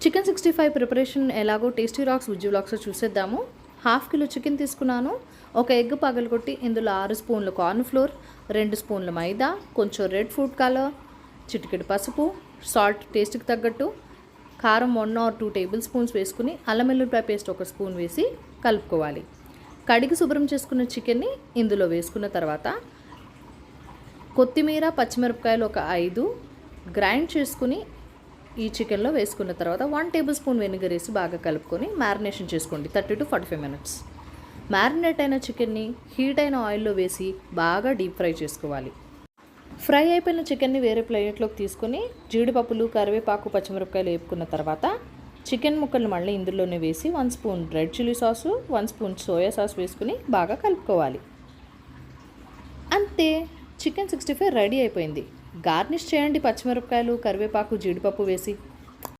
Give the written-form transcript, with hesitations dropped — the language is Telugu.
చికెన్ 65 ప్రిపరేషన్ ఎలాగో టేస్టీ రాక్స్ విజ్జు వ్లాగ్స్లో చూసేద్దాము. 1/2 కిలో చికెన్ తీసుకున్నాను. ఒక ఎగ్ పగలగొట్టి ఇందులో 6 స్పూన్లు కార్న్ ఫ్లోర్, 2 స్పూన్ల మైదా, కొంచెం రెడ్ ఫుడ్ కలర్, చిటికెడు పసుపు, సాల్ట్ టేస్ట్కి తగ్గట్టు, కారం 1 or 2 టేబుల్ స్పూన్స్ వేసుకుని అల్లం వెల్లుల్లిపాయ పేస్ట్ 1 స్పూన్ వేసి కలుపుకోవాలి. కడిగి శుభ్రం చేసుకున్న చికెన్ని ఇందులో వేసుకున్న తర్వాత కొత్తిమీర, పచ్చిమిరపకాయలు ఒక 5 గ్రైండ్ చేసుకుని ఈ చికెన్లో వేసుకున్న తర్వాత 1 టేబుల్ స్పూన్ వెనిగర్ వేసి బాగా కలుపుకొని మ్యారినేషన్ చేసుకోండి 30 to 45 minutes. మ్యారినేట్ అయిన చికెన్ని హీట్ అయిన ఆయిల్లో వేసి బాగా డీప్ ఫ్రై చేసుకోవాలి. ఫ్రై అయిపోయిన చికెన్ని వేరే ప్లేట్లోకి తీసుకొని జీడిపప్పులు, కరివేపాకు, పచ్చిమిరపకాయలు వేపుకున్న తర్వాత చికెన్ ముక్కలు మళ్ళీ ఇందులోనే వేసి 1 spoon red chilli sauce, 1 spoon soya sauce వేసుకుని బాగా కలుపుకోవాలి. అంతే, చికెన్ 65 రెడీ అయిపోయింది. గార్నిష్ చేయండి పచ్చిమిరపకాయలు, కరివేపాకు, జీడిపప్పు వేసి.